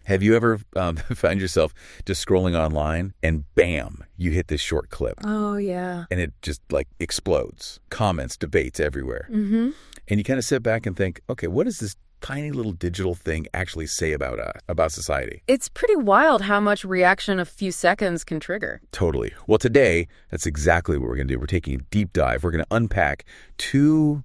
Have you ever found yourself just scrolling online and bam, you hit this short clip? Oh, yeah. And it just like explodes. Comments, debates everywhere. Mm-hmm. And you kind of sit back and think, okay, what does this tiny little digital thing actually say about society? It's pretty wild how much reaction a few seconds can trigger. Totally. Well, today, that's exactly what we're going to do. We're taking a deep dive. We're going to unpack two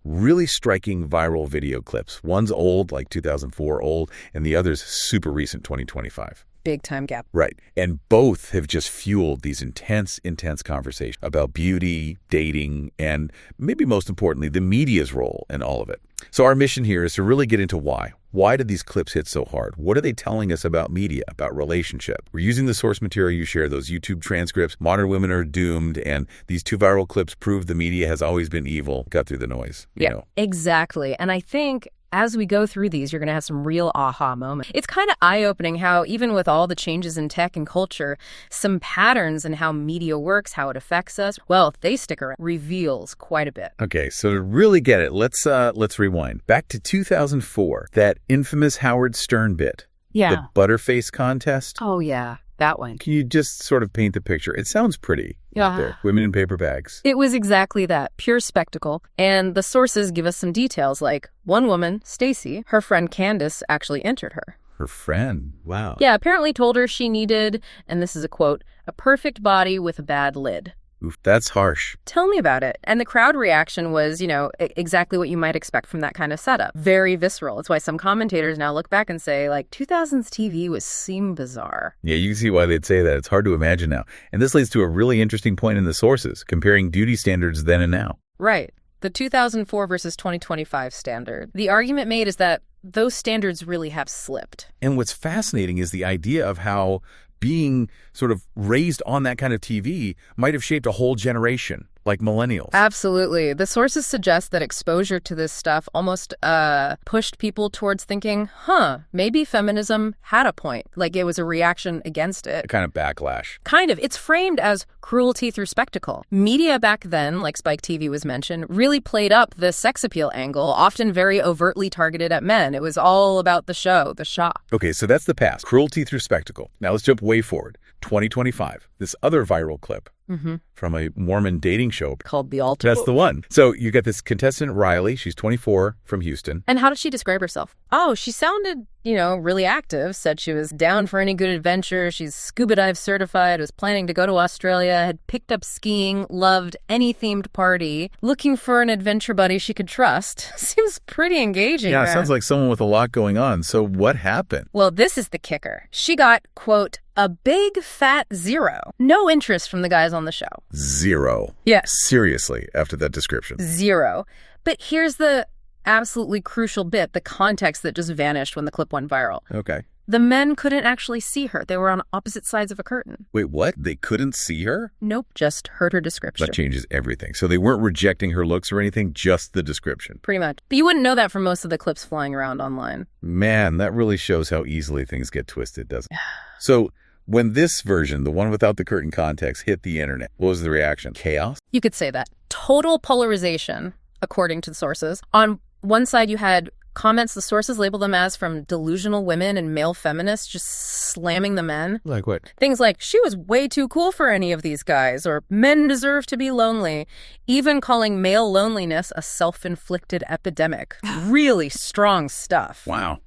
really striking viral video clips. One's old, like 2004 old, and the other's super recent, 2025. Big time gap. Right. And both have just fueled these intense conversations about beauty, dating, and maybe most importantly, the media's role in all of it. So our mission here is to really get into why. Why did these clips hit so hard? What are they telling us about media, about relationship? We're using the source material you share, those YouTube transcripts. Modern women are doomed, and these two viral clips prove the media has always been evil. Cut through the noise. Yeah, exactly. And I think as we go through these, you're going to have some real aha moments. It's kind of eye-opening how even with all the changes in tech and culture, some patterns in how media works, how it affects us, well, if they stick around, reveals quite a bit. Okay, so to really get it, let's rewind. Back to 2004, that infamous Howard Stern bit. Yeah. The Butterface contest. Oh, yeah. That one. Can you just sort of paint the picture? It sounds pretty. Yeah. There. Women in paper bags. It was exactly that, pure spectacle. And the sources give us some details, like one woman, Stacy, her friend Candace actually entered her. Her friend? Wow. Yeah, apparently told her she needed, and this is a quote, a perfect body with a bad lid. Oof, that's harsh. Tell me about it. And the crowd reaction was, exactly what you might expect from that kind of setup. Very visceral. It's why some commentators now look back and say, 2000s TV seem bizarre. Yeah, you can see why they'd say that. It's hard to imagine now. And this leads to a really interesting point in the sources, comparing duty standards then and now. Right. The 2004 versus 2025 standard. The argument made is that those standards really have slipped. And what's fascinating is the idea of how being sort of raised on that kind of TV might have shaped a whole generation, like millennials. Absolutely. The sources suggest that exposure to this stuff almost pushed people towards thinking, maybe feminism had a point. Like it was a reaction against it. A kind of backlash. Kind of. It's framed as cruelty through spectacle. Media back then, like Spike TV was mentioned, really played up the sex appeal angle, often very overtly targeted at men. It was all about the show, the shock. Okay, so that's the past. Cruelty through spectacle. Now let's jump way forward. 2025. This other viral clip from a Mormon dating show called The Altar. That's the one. So you got this contestant, Riley. She's 24 from Houston. And how did she describe herself? Oh, she sounded, really active, said she was down for any good adventure. She's scuba dive certified, was planning to go to Australia, had picked up skiing, loved any themed party, looking for an adventure buddy she could trust. Seems pretty engaging. Yeah, it sounds like someone with a lot going on. So what happened? Well, this is the kicker. She got, quote, a big fat 0. No interest from the guys on the show. 0. Yes. Seriously, after that description. 0. But here's the absolutely crucial bit, the context that just vanished when the clip went viral. Okay. The men couldn't actually see her. They were on opposite sides of a curtain. Wait, what? They couldn't see her? Nope, just heard her description. That changes everything. So they weren't rejecting her looks or anything, just the description. Pretty much. But you wouldn't know that from most of the clips flying around online. Man, that really shows how easily things get twisted, doesn't it? So when this version, the one without the curtain context, hit the internet, what was the reaction? Chaos? You could say that. Total polarization, according to the sources. On one side, you had comments the sources label them as from delusional women and male feminists just slamming the men. Like what? Things like, she was way too cool for any of these guys, or men deserve to be lonely. Even calling male loneliness a self-inflicted epidemic. Really strong stuff. Wow.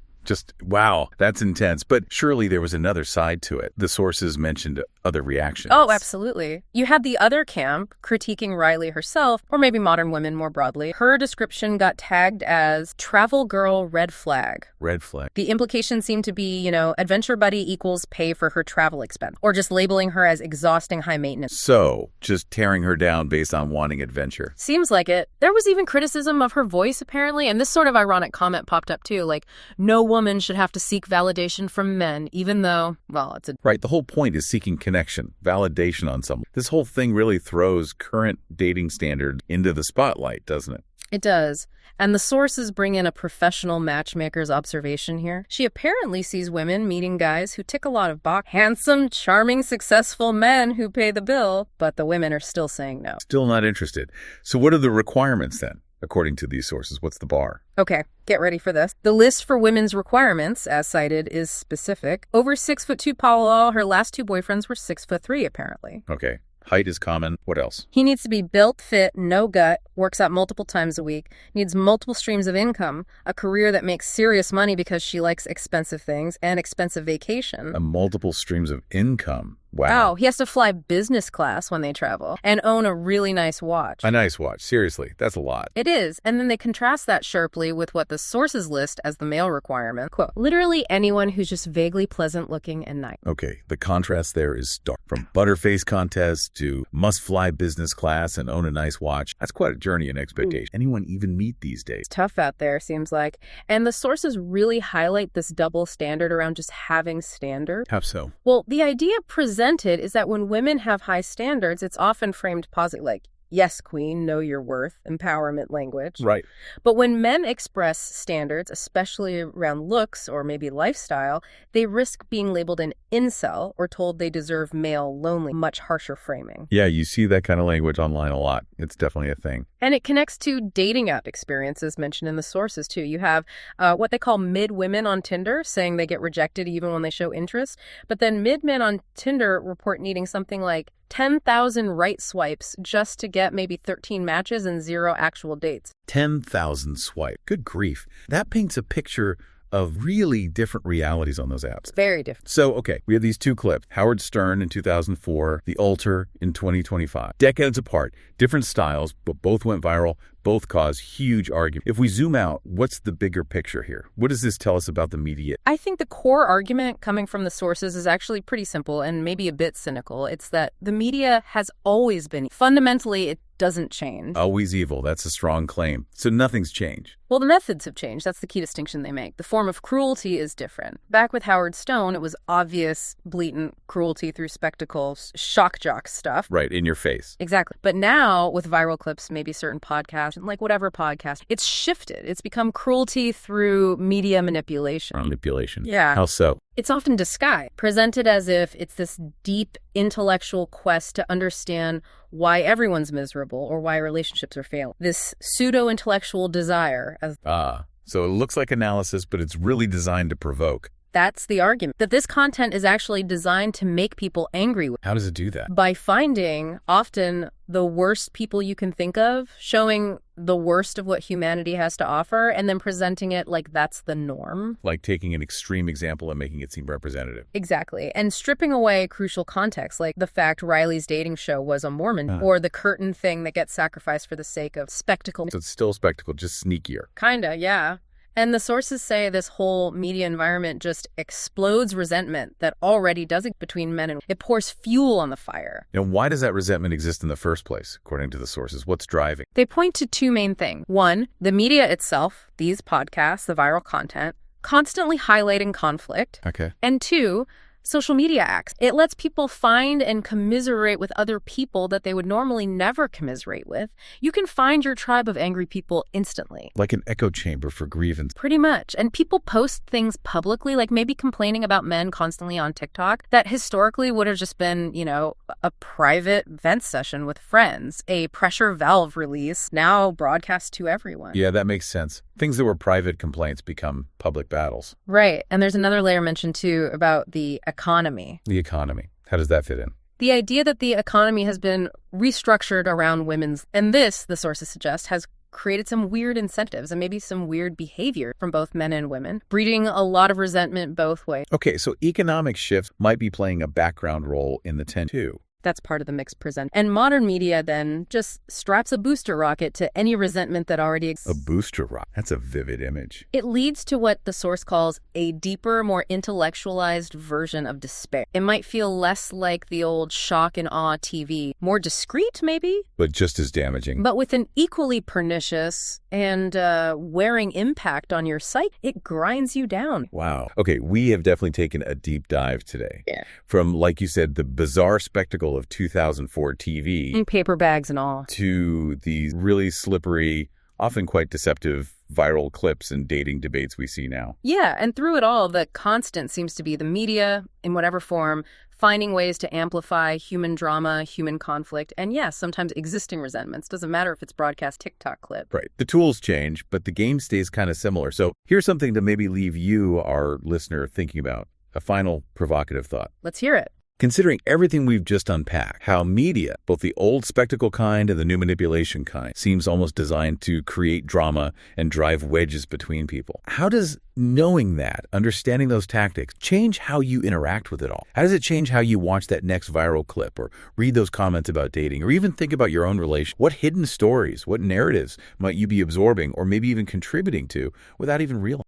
Wow, that's intense. But surely there was another side to it. The sources mentioned other reactions. Oh, absolutely. You had the other camp critiquing Riley herself, or maybe modern women more broadly. Her description got tagged as travel girl red flag. Red flag. The implication seemed to be, adventure buddy equals pay for her travel expense, or just labeling her as exhausting high maintenance. So, just tearing her down based on wanting adventure. Seems like it. There was even criticism of her voice, apparently, and this sort of ironic comment popped up too, like, no woman should have to seek validation from men, even though, well, it's a... Right, the whole point is seeking connection, validation on someone. This whole thing really throws current dating standards into the spotlight, doesn't it? It does. And the sources bring in a professional matchmaker's observation here. She apparently sees women meeting guys who tick a lot of boxes. Handsome, charming, successful men who pay the bill, but the women are still saying no. Still not interested. So what are the requirements then? according to these sources? What's the bar? Okay, get ready for this. The list for women's requirements, as cited, is specific. Over 6'2" Paula, her last two boyfriends were 6'3", apparently. Okay. Height is common. What else? He needs to be built, fit, no gut, works out multiple times a week, needs multiple streams of income, a career that makes serious money because she likes expensive things, and expensive vacation. Multiple streams of income. Wow. Oh, he has to fly business class when they travel and own a really nice watch. A nice watch. Seriously, that's a lot. It is. And then they contrast that sharply with what the sources list as the male requirement. Quote, literally anyone who's just vaguely pleasant looking and nice. Okay, the contrast there is stark. From butterface contest to must fly business class and own a nice watch. That's quite a journey in expectation. Anyone even meet these days? It's tough out there, seems like. And the sources really highlight this double standard around just having standards. How so? Well, the idea presented is that when women have high standards, it's often framed positive, like, yes, queen, know your worth, empowerment language. Right. But when men express standards, especially around looks or maybe lifestyle, they risk being labeled an incel or told they deserve male lonely, much harsher framing. Yeah, you see that kind of language online a lot. It's definitely a thing. And it connects to dating app experiences mentioned in the sources, too. You have what they call mid-women on Tinder, saying they get rejected even when they show interest. But then mid-men on Tinder report needing something like 10,000 right swipes just to get maybe 13 matches and 0 actual dates. 10,000 swipe. Good grief. That paints a picture of really different realities on those apps. Very different. So, okay, we have these two clips. Howard Stern in 2004, The Altar in 2025. Decades apart, different styles, but both went viral, both caused huge arguments. If we zoom out, what's the bigger picture here? What does this tell us about the media? I think the core argument coming from the sources is actually pretty simple and maybe a bit cynical. It's that the media has always been, fundamentally, it doesn't change. Always evil. That's a strong claim. So nothing's changed. Well, the methods have changed. That's the key distinction they make. The form of cruelty is different. Back with Howard Stone, it was obvious, blatant cruelty through spectacles, shock jock stuff. Right, in your face. Exactly. But now, with viral clips, maybe certain podcasts, like whatever podcast, it's shifted. It's become cruelty through media manipulation. Manipulation. Yeah. How so? It's often disguised, presented as if it's this deep intellectual quest to understand why everyone's miserable or why relationships are failing. This pseudo-intellectual desire. So it looks like analysis, but it's really designed to provoke. That's the argument, that this content is actually designed to make people angry. How does it do that? By finding often the worst people you can think of, showing the worst of what humanity has to offer, and then presenting it like that's the norm. Like taking an extreme example and making it seem representative. Exactly. And stripping away crucial context, like the fact Riley's dating show was a Mormon, or the curtain thing that gets sacrificed for the sake of spectacle. So it's still spectacle, just sneakier. Kinda, yeah. And the sources say this whole media environment just explodes resentment that already does it between men, and it pours fuel on the fire. Now, why does that resentment exist in the first place, according to the sources? What's driving? They point to two main things. One, the media itself, these podcasts, the viral content, constantly highlighting conflict. Okay. And two, social media acts. It lets people find and commiserate with other people that they would normally never commiserate with. You can find your tribe of angry people instantly. Like an echo chamber for grievance. Pretty much. And people post things publicly, like maybe complaining about men constantly on TikTok, that historically would have just been, a private vent session with friends, a pressure valve release, now broadcast to everyone. Yeah, that makes sense. Things that were private complaints become public battles. Right. And there's another layer mentioned, too, about the economy. The economy. How does that fit in? The idea that the economy has been restructured around women's, and this, the sources suggest, has created some weird incentives and maybe some weird behavior from both men and women, breeding a lot of resentment both ways. Okay, so economic shifts might be playing a background role in the 10 too. That's part of the mix present. And modern media then just straps a booster rocket to any resentment that already exists. A booster rocket? That's a vivid image. It leads to what the source calls a deeper, more intellectualized version of despair. It might feel less like the old shock and awe TV, more discreet maybe? But just as damaging. But with an equally pernicious and wearing impact on your psyche. It grinds you down. Wow. Okay, we have definitely taken a deep dive today. Yeah. From, like you said, the bizarre spectacle of 2004 TV. And paper bags and all. To these really slippery, often quite deceptive viral clips and dating debates we see now. Yeah, and through it all, the constant seems to be the media, in whatever form, finding ways to amplify human drama, human conflict, and yes, sometimes existing resentments. Doesn't matter if it's broadcast TikTok clip. Right. The tools change, but the game stays kind of similar. So here's something to maybe leave you, our listener, thinking about. A final provocative thought. Let's hear it. Considering everything we've just unpacked, how media, both the old spectacle kind and the new manipulation kind, seems almost designed to create drama and drive wedges between people. How does knowing that, understanding those tactics, change how you interact with it all? How does it change how you watch that next viral clip or read those comments about dating or even think about your own relation? What hidden stories, what narratives might you be absorbing or maybe even contributing to without even realizing?